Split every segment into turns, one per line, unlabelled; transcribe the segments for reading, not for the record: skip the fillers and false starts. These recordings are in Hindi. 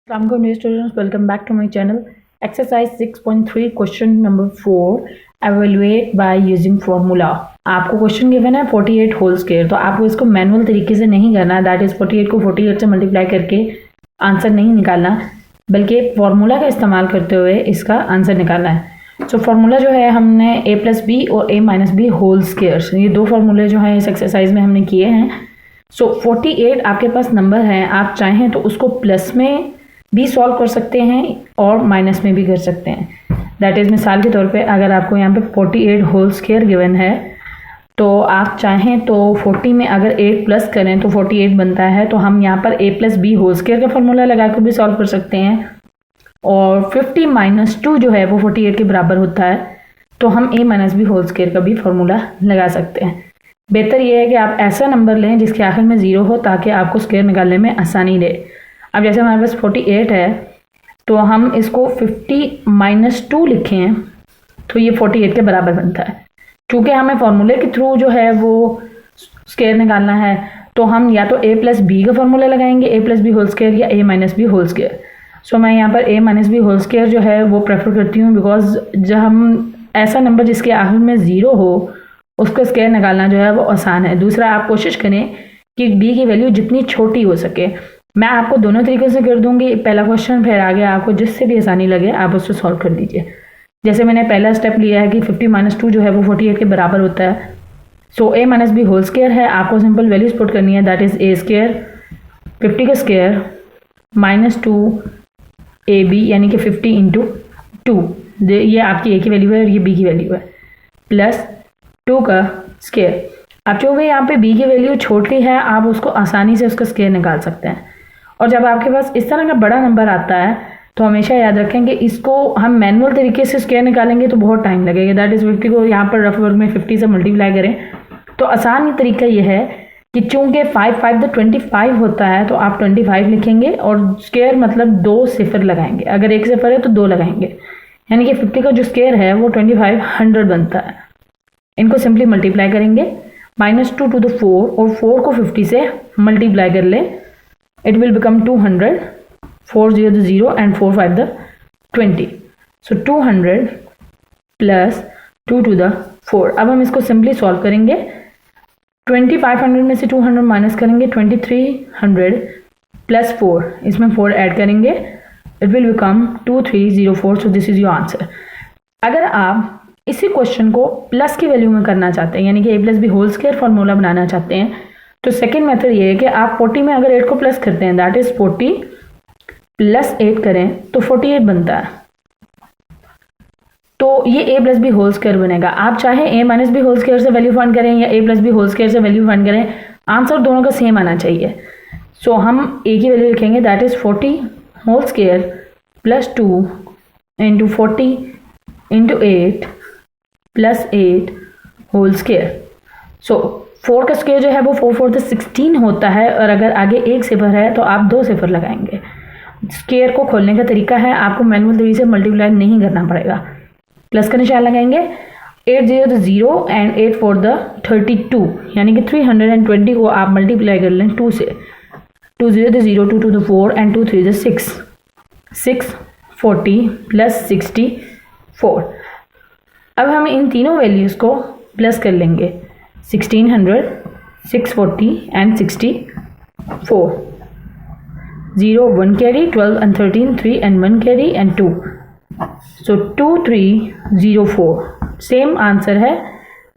Assalamualaikum dear students, welcome back to my channel. Exercise 6.3 question number 4 evaluate by using formula. आपको क्वेश्चन गिवन है 48 होल स्क्वायर, तो आपको इसको मैनुअल तरीके से नहीं करना है, दैट इज 48 को 48 से मल्टीप्लाई करके आंसर नहीं निकालना, बल्कि फार्मूला का इस्तेमाल करते हुए इसका आंसर निकालना है। सो फार्मूला जो है हमने a प्लस बी और a minus B whole square, ये दो फार्मूले जो हैं इस एक्सरसाइज में हमने किए हैं। सो 48 आपके पास नंबर है, आप चाहें तो उसको प्लस में भी सॉल्व कर सकते हैं और माइनस में भी कर सकते हैं। दैट इज़ मिसाल के तौर पे अगर आपको यहाँ पे 48 होल स्क्वायर गिवन है, तो आप चाहें तो 40 में अगर 8 प्लस करें तो 48 बनता है, तो हम यहाँ पर a plus B whole square का फॉर्मूला लगा कर भी सॉल्व कर सकते हैं। और 50 माइनस 2 जो है वो 48 के बराबर होता है, तो हम a minus B whole square का भी फॉर्मूला लगा सकते हैं। बेहतर यह है कि आप ऐसा नंबर लें जिसके आखिर में 0 हो, ताकि आपको स्क्वायर निकालने में आसानी रहे। अब जैसे हमारे पास 48 है, तो हम इसको 50 माइनस 2 लिखें तो ये 48 के बराबर बनता है। चूँकि हमें फॉर्मूले के थ्रू जो है वो स्क्वायर निकालना है, तो हम या तो a प्लस बी का फॉर्मूला लगाएंगे, a plus B whole square, या a minus B whole square. So मैं यहाँ पर a minus B whole square जो है वो प्रेफर करती हूँ, बिकॉज जब हम ऐसा नंबर जिसके आखिर में 0 हो उसका स्क्वायर निकालना जो है वो आसान है। दूसरा, आप कोशिश करें कि b की वैल्यू जितनी छोटी हो सके। मैं आपको दोनों तरीके से कर दूंगी, पहला क्वेश्चन, फिर आगे आपको जिससे भी आसानी लगे आप उससे सॉल्व कर दीजिए। जैसे मैंने पहला स्टेप लिया है कि 50 माइनस 2 जो है वो 48 के बराबर होता है। So a minus B whole square है, आपको सिंपल वैल्यूज पुट करनी है, दैट इज a स्क्वायर 50 का स्क्वायर माइनस 2 ab यानी कि 50 इंटू 2, ये आपकी a की वैल्यू है और ये b की वैल्यू है, प्लस 2 का स्क्वायर। अब चूँकि यहाँ पे b की वैल्यू छोटी है, आप उसको आसानी से उसका स्क्वायर निकाल सकते हैं। और जब आपके पास इस तरह का बड़ा नंबर आता है तो हमेशा याद रखें कि इसको हम मैनुअल तरीके से स्क्वायर निकालेंगे तो बहुत टाइम लगेगा। दैट इज़ 50 को यहाँ पर रफ वर्क में 50 से मल्टीप्लाई करें तो आसान तरीका ये है कि चूँकि 5 5 तो 25 होता है, तो आप 25 लिखेंगे और स्क्वायर मतलब 2 सिफर लगाएंगे। अगर एक सिफर है तो 2 लगाएंगे, यानी कि 50 का जो स्क्वायर है वो 2500 बनता है। इनको सिंपली मल्टीप्लाई करेंगे, -2 टू द 4 और 4 को 50 से मल्टीप्लाई कर लें, it will become 200, 4 0 the 0 and 4 5 the 20, so 200 plus 2 to the 4। अब हम इसको सिंपली सॉल्व करेंगे, 2500 में से 200 माइनस करेंगे, 2300 प्लस 4, इसमें 4 ऐड करेंगे, it will become 2304। So this is your answer. अगर आप इसी क्वेश्चन को प्लस की वैल्यू में करना चाहते हैं, यानी कि a plus B whole square formula बनाना चाहते हैं, तो सेकेंड मेथड ये है कि आप 40 में अगर 8 को प्लस करते हैं, दैट इज 40 प्लस 8 करें तो 48 बनता है, तो ये a plus B whole square बनेगा। आप चाहे a minus B whole square से वैल्यू फाइंड करें या a plus B whole square से वैल्यू फाइंड करें, आंसर दोनों का सेम आना चाहिए। सो हम a की वैल्यू लिखेंगे, that is 40 whole square plus 2 into 40 into 8 plus 8 whole square. So 4 का स्क्वायर जो है वो 4 4 तो 16 होता है, और अगर आगे एक सिफर है तो आप 2 सिफर लगाएंगे। स्क्वायर को खोलने का तरीका है, आपको मैनुअल तरीके से मल्टीप्लाई नहीं करना पड़ेगा। प्लस का निशान लगाएंगे, 8 0 तो 0 एंड 8 4 द 32, यानी कि 320 को आप मल्टीप्लाई कर लें 2 से, 2 0 तो 0, 2 2 तो 4 एंड 2 3 तो 6, 640 प्लस 64। अब हम इन तीनों वैल्यूज़ को प्लस कर लेंगे, 1600, 640 and 64, 0 1 carry, 12 and 13 3 and 1 carry and 2, so 2304 same answer है।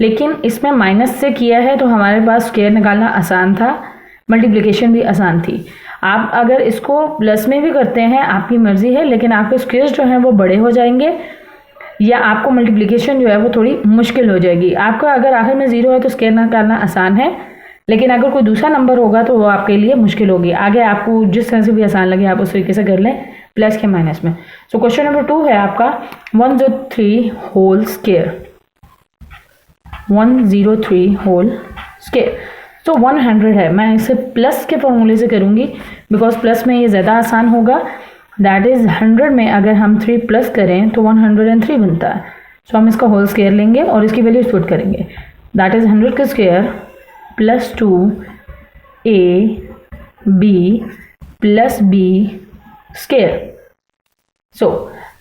लेकिन इसमें माइनस से किया है तो हमारे पास स्क्वायर निकालना आसान था, मल्टीप्लिकेशन भी आसान थी। आप अगर इसको प्लस में भी करते हैं आपकी मर्जी है, लेकिन आपके स्क्वायर्स जो हैं वो बड़े हो जाएंगे या आपको मल्टीप्लिकेशन जो है वो थोड़ी मुश्किल हो जाएगी। आपका अगर आखिर में 0 है तो स्क्वायर निकालना आसान है, लेकिन अगर कोई दूसरा नंबर होगा तो वो आपके लिए मुश्किल होगी। आगे आपको जिस तरह से भी आसान लगे आप उस तरीके से कर लें, प्लस के माइनस में। सो क्वेश्चन नंबर 2 है आपका 103 होल स्क्वायर, 103 होल स्क्वायर। तो 100 है, मैं इसे प्लस के फॉर्मूले से करूँगी बिकॉज प्लस में ये ज़्यादा आसान होगा। दैट इज़ 100 में अगर हम 3 प्लस करें तो 103 बनता है। सो हम इसका होल स्क्वायर लेंगे और इसकी वैल्यू पुट करेंगे, दैट इज़ 100 का square plus 2 a b plus b square. So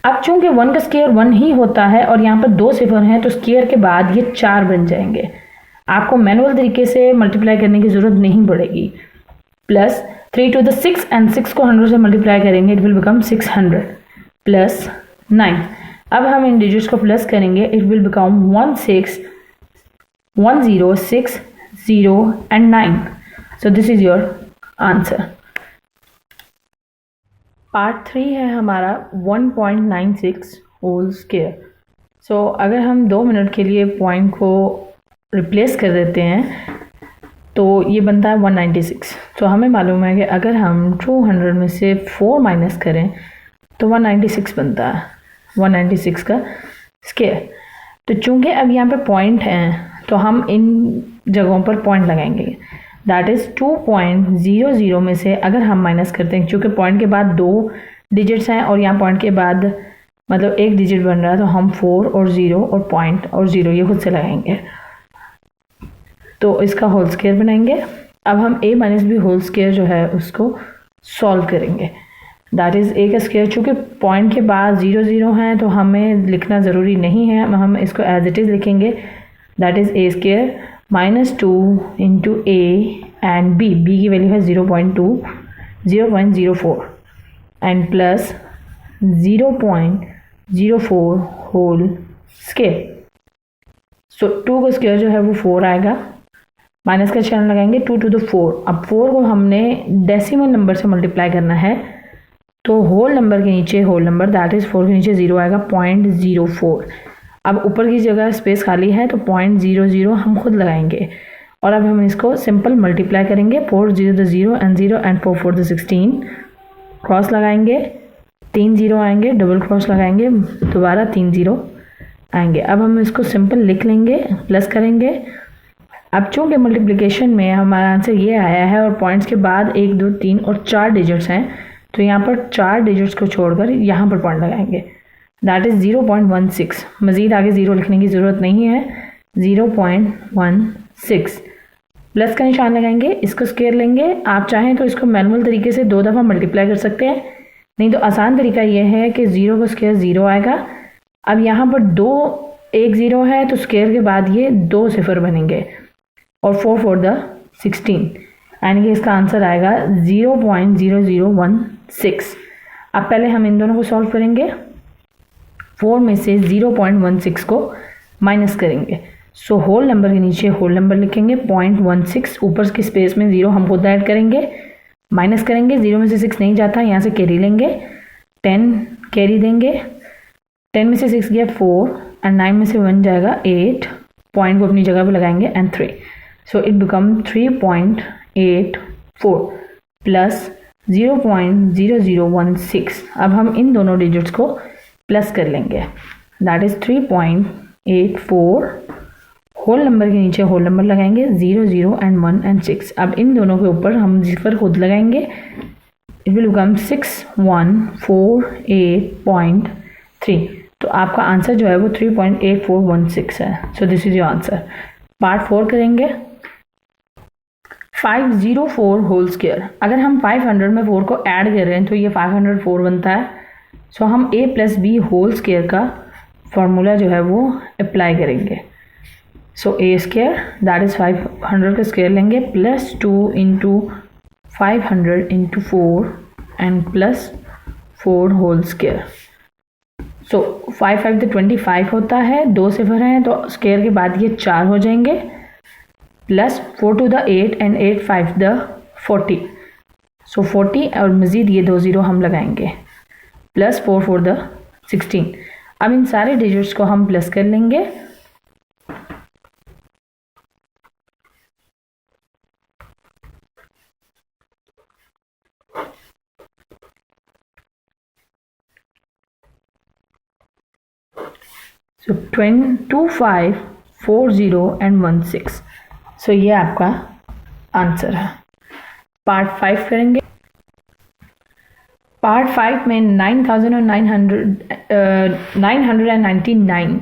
अब चूंकि 1 का स्केयर 1 ही होता है और यहाँ पर 2 सिफर हैं तो स्केयर के बाद ये 4 बन जाएंगे। आपको मैनुअल तरीके से मल्टीप्लाई करने की जरूरत नहीं पड़ेगी। प्लस 3 to the 6 एंड 6 को 100 से मल्टीप्लाई करेंगे, इट विल बिकम 600 प्लस 9। अब हम इन डिजिट्स को प्लस करेंगे, it will become 16106 and 9। So this is your answer. Part 3 है हमारा 1.96 होल स्क्वायर। सो अगर हम 2 मिनट के लिए पॉइंट को रिप्लेस कर देते हैं तो ये बनता है 196। तो हमें मालूम है कि अगर हम 200 में से 4 माइनस करें तो 196 बनता है, 196 का स्क्वायर। तो चूंकि अब यहाँ पे पॉइंट हैं तो हम इन जगहों पर पॉइंट लगाएंगे। दैट इज़ 2.00 में से अगर हम माइनस करते हैं, चूँकि पॉइंट के बाद 2 डिजिट्स हैं और यहाँ पॉइंट के बाद मतलब 1 डिजिट बन रहा है, तो हम 4 और 0 और पॉइंट और 0 ये खुद से लगाएंगे तो इसका होल स्क्वायर बनाएंगे। अब हम a minus B whole square जो है उसको सॉल्व करेंगे। दैट इज़ a का स्क्वायर, चूँकि पॉइंट के बाद 0 0 हैं तो हमें लिखना ज़रूरी नहीं है, हम इसको एज इट इज़ लिखेंगे। That is a square -2 into a and b की वैल्यू है 0.04 एंड प्लस 0.04 होल स्क्वायर। सो 2 का स्क्वायर जो है वो 4 आएगा, माइनस का चिन्ह लगाएंगे 2 to the 4। अब 4 को हमने डेसिमल नंबर से मल्टीप्लाई करना है तो होल नंबर के नीचे होल नंबर, दैट इज़ 4 के नीचे 0 आएगा, 0.04। अब ऊपर की जगह स्पेस खाली है तो 0.00 हम खुद लगाएंगे और अब हम इसको सिंपल मल्टीप्लाई करेंगे। 4 0 the 0 and 0 and 4 4 the 16, cross लगाएंगे, 3 0 आएंगे, डबल क्रॉस लगाएंगे, दोबारा 3 0 आएंगे। अब हम इसको सिंपल लिख लेंगे, प्लस करेंगे। अब चूँकि मल्टीप्लिकेशन में हमारा आंसर ये आया है और पॉइंट्स के बाद 1 2 3 और 4 डिजिट्स हैं तो यहाँ पर 4 डिजिट्स को छोड़कर यहाँ पर पॉइंट लगाएंगे। That is 0.16। मज़ीद आगे 0 लिखने की ज़रूरत नहीं है, 0.16 प्लस का निशान लगाएंगे, इसको स्क्वायर लेंगे। आप चाहें तो इसको मैनुअल तरीके से 2 दफ़ा मल्टीप्लाई कर सकते हैं, नहीं तो आसान तरीका ये है कि 0 का स्क्वायर 0 आएगा। अब यहाँ पर 1 0 है तो स्क्वायर के बाद ये 2 सिफर बनेंगे और 4 4 the 16 यानी कि इसका आंसर आएगा 0.0016। अब पहले हम इन दोनों को सॉल्व करेंगे। 4 में से 0.16 को माइनस करेंगे। सो होल नंबर के नीचे होल नंबर लिखेंगे, 0.16 ऊपर की स्पेस में 0 हम खुद ऐड करेंगे, माइनस करेंगे। 0 में से 6 नहीं जाता, यहाँ से कैरी लेंगे, 10 कैरी देंगे, 10 में से 6 गया 4 एंड 9 में से 1 जाएगा 8, पॉइंट को अपनी जगह पर लगाएंगे and 3। So it become 3.84 plus 0.0016। अब हम इन दोनों डिजिट्स को प्लस कर लेंगे। दैट इज़ 3.84, होल नंबर के नीचे होल नंबर लगाएंगे, 0 0 एंड 1 एंड 6। अब इन दोनों के ऊपर हम सिफर खुद लगाएंगे, इट विल बिकम 6148.3। तो आपका आंसर जो है वो 3.8416 है। So this is your answer. Part 4 करेंगे। 504 होल स्क्वायर। अगर हम 500 में 4 को ऐड कर रहे हैं तो ये 504 बनता है। सो हम a plus B whole square का फॉर्मूला जो है वो अप्लाई करेंगे। So a square that is 500 का स्क्वायर लेंगे, plus 2 into 500 into 4 and plus 4 whole square. So 5 5 तो 25 होता है, 2 सिफर हैं तो स्क्वायर के बाद ये 4 हो जाएंगे, plus 4 to the 8 and 8 5 the 40। सो 40 और मज़ीद ये 2 0 हम लगाएंगे, प्लस 4 4 the 16। अब इन सारे डिजिट्स को हम प्लस कर लेंगे। सो 25 40 एंड 16। सो ये आपका आंसर है। पार्ट 5 करेंगे। पार्ट 5 में 999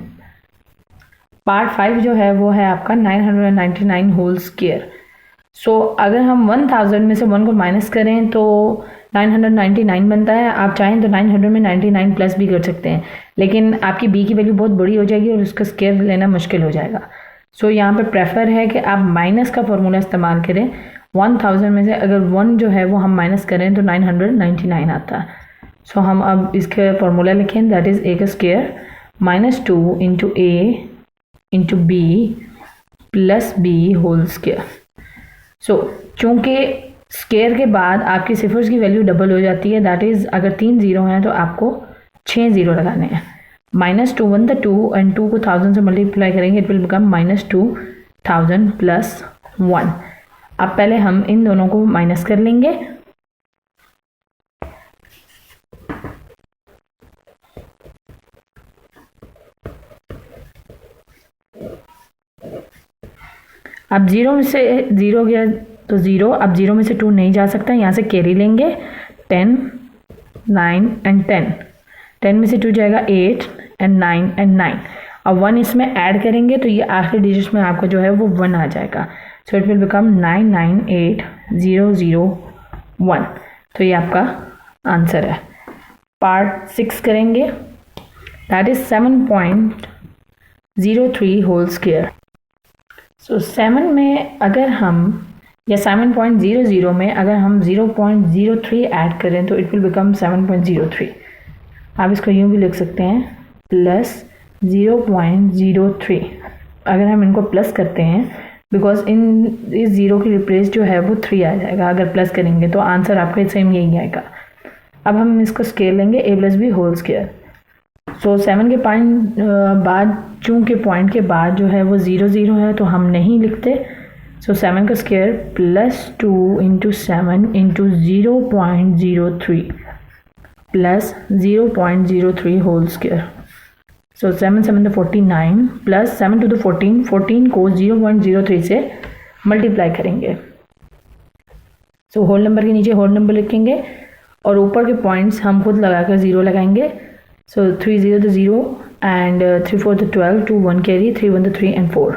पार्ट 5 जो है वो है आपका 999 होल स्क्वायर। सो अगर हम 1000 में से 1 को माइनस करें तो 999 बनता है। आप चाहें तो 900 में 99 प्लस भी कर सकते हैं, लेकिन आपकी बी की वैल्यू बहुत बड़ी हो जाएगी और उसका स्क्वायर लेना मुश्किल हो जाएगा। सो यहाँ पे प्रेफर है कि आप माइनस का फॉर्मूला इस्तेमाल करें। 1000 में से अगर 1 जो है वो हम माइनस करें तो 999 आता है। सो हम अब इसका फॉर्मूला लिखें, दैट इज़ ए का square -2 into A into B plus B whole square. So चूँकि स्क्वायर के बाद आपकी सिफर्स की वैल्यू डबल हो जाती है, दैट इज़ अगर 3 ज़ीरो हैं तो आपको 6 ज़ीरो लगाने हैं। -2 1 था 2 एंड 2 को 1000 से मल्टीप्लाई करेंगे, इट विल बिकम -2000 प्लस 1। अब पहले हम इन दोनों को माइनस कर लेंगे। अब 0 में से 0 गया तो 0, अब 0 में से 2 नहीं जा सकता, यहाँ से कैरी लेंगे 10 9 एंड 10। 10 में से 2 जाएगा 8 एंड 9 एंड 9। अब 1 इसमें ऐड करेंगे तो ये आखिरी डिजिट में आपका जो है वो 1 आ जाएगा। So it will become 998001। तो ये आपका आंसर है। पार्ट 6 करेंगे, that is 7.03 whole square. So 7 में अगर हम या 7.00 में अगर हम 0.03 ऐड करें तो इट विल बिकम 7.03। आप इसको यूँ भी लिख सकते हैं प्लस 0.03। अगर हम इनको प्लस करते हैं, बिकॉज इस ज़ीरो की रिप्लेस जो है वो 3 आ जाएगा अगर प्लस करेंगे, तो आंसर आपका सेम यही आएगा। अब हम इसको स्केल लेंगे a plus B whole square. So 7 के पॉइंट बाद, चूँकि पॉइंट के बाद जो है वो 0 0 है तो हम नहीं लिखते। सो 7 का square plus 2 into 7 into 0.03 plus 0.03 whole square. So 7 7 49 plus 7 two the 14 को 0.03 से मल्टीप्लाई करेंगे। सो होल नंबर के नीचे होल नंबर लिखेंगे और ऊपर के पॉइंट्स हम खुद लगाकर 0 लगाएंगे। सो 3 0 तो 0 एंड 3 4 तो 12, 2 1 कैरी, 3 1 तो 3 एंड 4।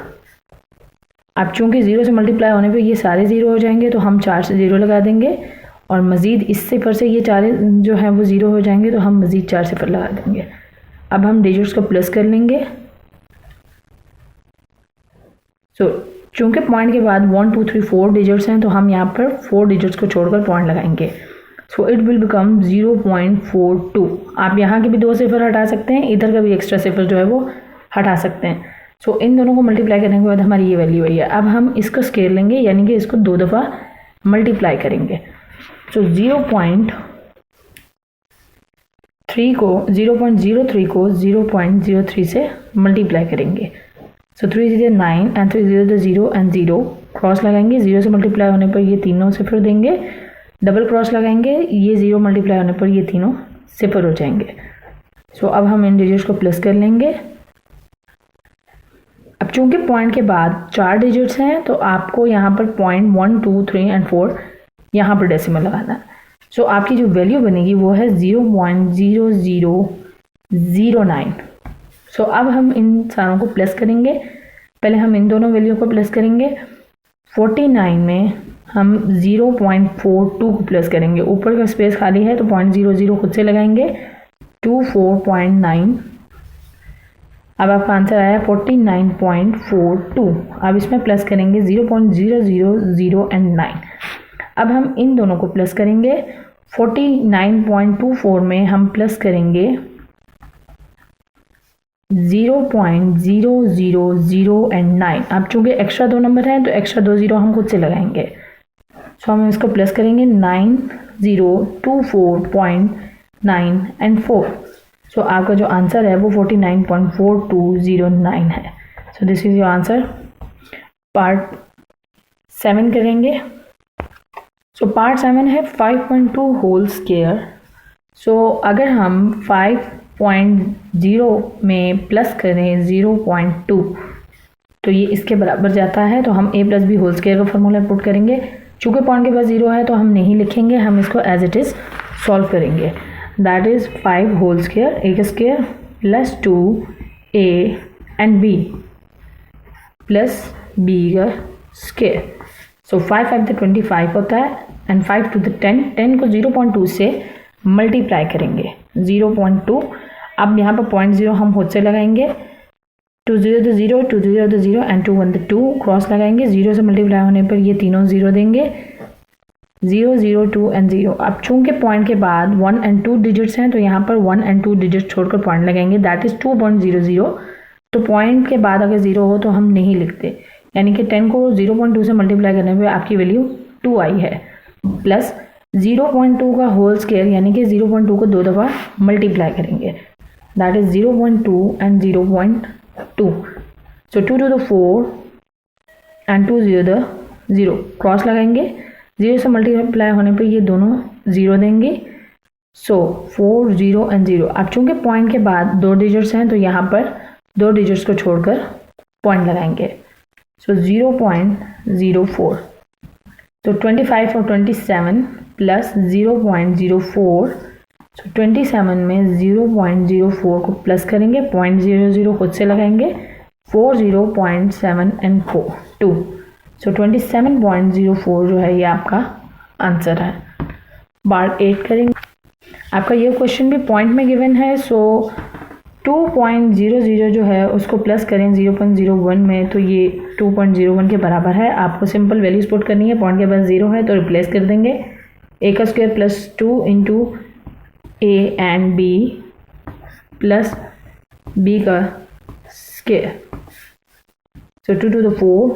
अब चूँकि 0 से मल्टीप्लाई होने पे ये सारे 0 हो जाएंगे तो हम 4 से 0 लगा देंगे और मज़ीद इस सिफर से ये 4 जो हैं वो 0 हो जाएंगे तो हम मज़ीद 4 सिफर लगा देंगे। अब हम डिजिट्स को प्लस कर लेंगे। सो चूँकि पॉइंट के बाद 1 2 3 4 डिजिट्स हैं तो हम यहाँ पर 4 डिजिट्स को छोड़कर पॉइंट लगाएंगे। So it will become 0.42। आप यहाँ के भी 2 सिफर हटा सकते हैं, इधर का भी एक्स्ट्रा सिफर जो है वो हटा सकते हैं। सो इन दोनों को मल्टीप्लाई करने के बाद हमारी ये वैल्यू आई है। अब हम इसको स्केल लेंगे, यानी कि इसको 2 दफ़ा मल्टीप्लाई करेंगे। सो 0.03 को 0.03 से मल्टीप्लाई करेंगे। सो 3 0 9 एंड 3 0 0 एंड 0 क्रॉस लगाएंगे। 0 से मल्टीप्लाई होने पर ये तीनों सिफर देंगे, डबल क्रॉस लगाएंगे, ये 0 मल्टीप्लाई होने पर ये तीनों सिफर हो जाएंगे। सो अब हम इन डिजिट्स को प्लस कर लेंगे। अब चूँकि पॉइंट के बाद 4 डिजिट्स हैं तो आपको यहाँ पर पॉइंट 1 2 3 एंड 4 यहाँ पर डेसिमल लगाना है। सो आपकी जो वैल्यू बनेगी वो है 0.0009। सो अब हम इन सारों को प्लस करेंगे। पहले हम इन दोनों वैल्यू को प्लस करेंगे। 49 में हम 0.42 को प्लस करेंगे। ऊपर का स्पेस खाली है तो 0.00 खुद से लगाएंगे, 24.9। अब आपका आंसर आया 49.42। अब इसमें प्लस करेंगे 0.000 एंड 9। अब हम इन दोनों को प्लस करेंगे। 49.24 में हम प्लस करेंगे 0.000 एंड 9। अब चूँकि एक्स्ट्रा 2 नंबर हैं तो एक्स्ट्रा 2 0 हम खुद से लगाएंगे। सो हम इसको प्लस करेंगे 9024.9 एंड 4। सो आपका जो आंसर है वो 49.4209 है। So this is your answer. Part 7 करेंगे। सो पार्ट 7 है 5.2 होल स्क्वायर। सो अगर हम 5.0 में प्लस करें 0.2 तो ये इसके बराबर जाता है। तो हम a plus B whole square का फॉर्मूला पुट करेंगे। चूँकि पॉइंट के पास 0 है तो हम नहीं लिखेंगे, हम इसको एज इट इज़ सॉल्व करेंगे। That is 5 whole square, a का square plus 2a and b plus b का स्क्वायर। सो 5 5 25 होता है एंड 5 टू द 10, 10 को 0.2 से मल्टीप्लाई करेंगे 0.2। अब यहाँ पर 0.0 हम खुद से लगाएंगे, 2 0 तो 0, 2 0 तो 0 एंड 2 1 तो 2, क्रॉस लगाएंगे, 0 से मल्टीप्लाई होने पर ये तीनों 0 देंगे, 0 0 2 एंड 0। अब चूंकि पॉइंट के बाद 1 एंड 2 डिजिट्स हैं तो यहाँ पर 1 एंड 2 डिजिट छोड़कर पॉइंट लगाएंगे, दैट इज 2.00। तो पॉइंट के बाद अगर 0 हो तो हम नहीं लिखते, यानी कि 10 को 0.2 से मल्टीप्लाई करने पे आपकी वैल्यू 2 आई है, प्लस 0.2 का होल स्क्वायर यानी कि 0.2 को 2 दफ़ा मल्टीप्लाई करेंगे, that is 0.2 and 0.2। So 2 to the 4 and 2 0 the 0, cross लगाएंगे, 0 से मल्टीप्लाई होने पे ये दोनों 0 देंगे, सो 4 0 एंड 0। अब चूंकि पॉइंट के बाद 2 डिजिट्स हैं तो यहाँ पर 2 डिजिट्स को छोड़कर पॉइंट लगाएंगे, सो 0.04। तो 25 और 27 प्लस 0.04, सो 27 में 0.04 को प्लस करेंगे, 0.00 खुद से लगाएंगे, 4 0.7 एंड 4 2, सो 27.04 जो है ये आपका आंसर है। पार्ट 8 करेंगे। आपका ये क्वेश्चन भी पॉइंट में गिवन है, सो 2.00 जो है उसको प्लस करें 0.01 में तो ये 2.01 के बराबर है। आपको सिंपल वैल्यूज पुट करनी है, पॉइंट के पास 0 है तो रिप्लेस कर देंगे, a का square plus 2 into a and b plus b का square, so 2 to the 4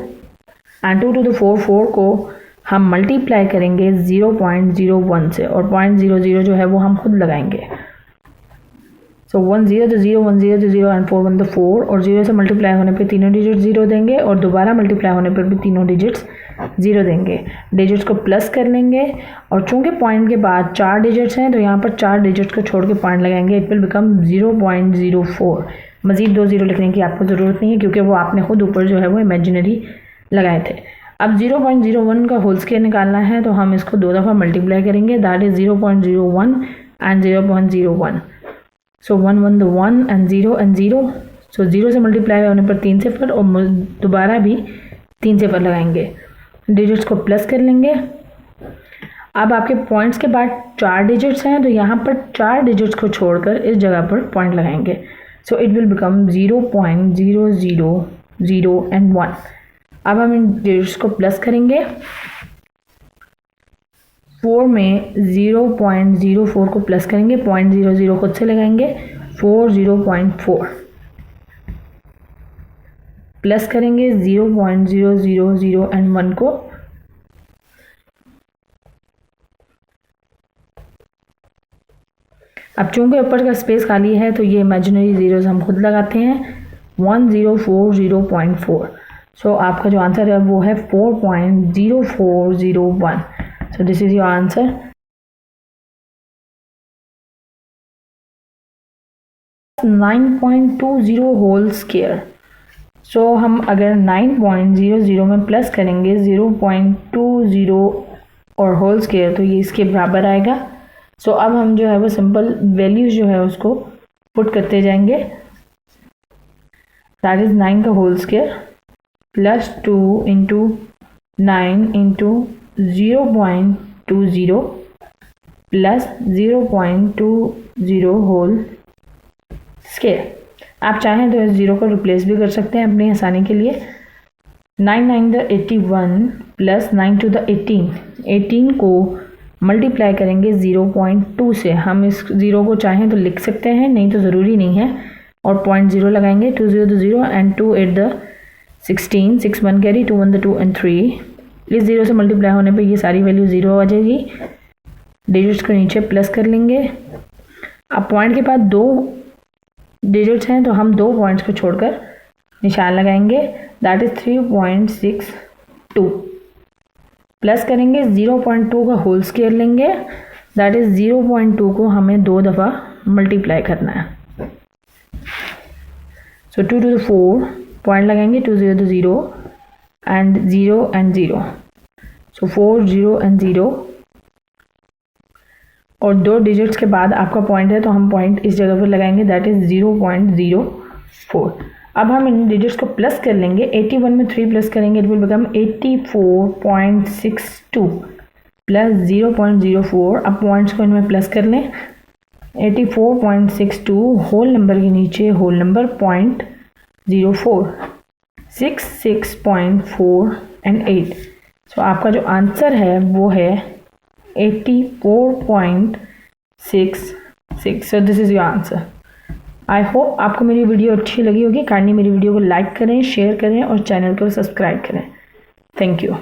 and 2 to the 4, 4 को हम मल्टीप्लाई करेंगे 0.01 से और 0.00 जो है वो हम खुद लगाएंगे, सो 1 0 तो 0, 1 0 तो 0 एंड 4 1 तो 4, और 0 से मल्टीप्लाई होने पे तीनों डिजिट 0 देंगे और दोबारा मल्टीप्लाई होने पर भी तीनों डिजिट्स 0 देंगे। डिजिट्स को प्लस कर लेंगे और चूंकि पॉइंट के बाद 4 डिजिट्स हैं तो यहाँ पर 4 डिजिट्स को छोड़ के पॉइंट लगाएंगे, इट विल बिकम 0.04। मज़ीद 2 0 लिखने की आपको ज़रूरत नहीं है क्योंकि वो आपने खुद ऊपर जो है वो इमेजिनरी लगाए थे। अब 0.01 का होल स्क्वायर निकालना है तो हम इसको 2 दफ़ा मल्टीप्लाई करेंगे, that is 0.01 and 0.01, so 1 1 the 1 and 0 and 0, सो 0 से मल्टीप्लाई होने पर 3 सिफर और दोबारा भी 3 सिफर लगाएंगे, डिजिट्स को प्लस कर लेंगे। अब आपके पॉइंट्स के बाद 4 डिजिट्स हैं तो यहाँ पर 4 डिजिट्स को छोड़कर इस जगह पर पॉइंट लगाएंगे, so it will become 0.000 and 1। अब हम इन डिजिट्स को प्लस करेंगे, 4 में 0.04 को प्लस करेंगे, 0.00 खुद से लगाएंगे, 4 0.4 प्लस करेंगे 0.000 एंड 1 को, अब चूंकि ऊपर का स्पेस खाली है तो ये इमेजिनरी जीरोस हम खुद लगाते हैं, 1040.4, सो आपका जो आंसर है वो है 4.0401। So this is your answer. (9.20) whole square, so हम अगर 9.00 में प्लस करेंगे 0.20 और होल स्क्वायर तो ये इसके बराबर आएगा। सो अब हम जो है वो सिंपल वैल्यूज जो है उसको पुट करते जाएंगे, दैट इज 9 का whole square plus 2 into 9 into 0.20 plus 0.20 whole square. आप चाहें तो इस 0 को रिप्लेस भी कर सकते हैं अपनी आसानी के लिए। 9 9 द 81 प्लस 9 टू द 18, 18 को मल्टीप्लाई करेंगे 0.2 से। हम इस 0 को चाहें तो लिख सकते हैं, नहीं तो ज़रूरी नहीं है, और 0.0 लगाएंगे, 2 0 to 0 and 2 8 the 16, 6 1 carry, 2 1 the 2 and 3। इस 0 से मल्टीप्लाई होने पे ये सारी वैल्यू 0 आ जाएगी। डिजिट्स को नीचे प्लस कर लेंगे। अब पॉइंट के बाद 2 डिजिट्स हैं तो हम 2 पॉइंट्स को छोड़कर निशान लगाएंगे, दैट इज 3.62 प्लस करेंगे 0.2 का होल स्क्वायर लेंगे, दैट इज 0.2 को हमें 2 दफ़ा मल्टीप्लाई करना है। सो 2 to the 4 पॉइंट लगाएंगे, 2 0 to 0 and 0 and 0, so 4 0 and 0, और 2 डिजिट्स के बाद आपका पॉइंट है तो हम पॉइंट इस जगह पर लगाएंगे, दैट इज 0.04। अब हम इन डिजिट्स को प्लस कर लेंगे, 81 में 3 प्लस करेंगे, इट विल बिकम 84.62 प्लस 0.04, अब पॉइंट्स को इनमें प्लस कर लें। 84.62 होल नंबर के नीचे होल नंबर 0.04, 66.4 एंड 8। सो आपका जो आंसर है वो है 84.66। So this is your answer. I hope आपको मेरी वीडियो अच्छी लगी होगी। काइंडली मेरी वीडियो को लाइक करें, शेयर करें और चैनल को सब्सक्राइब करें। Thank you.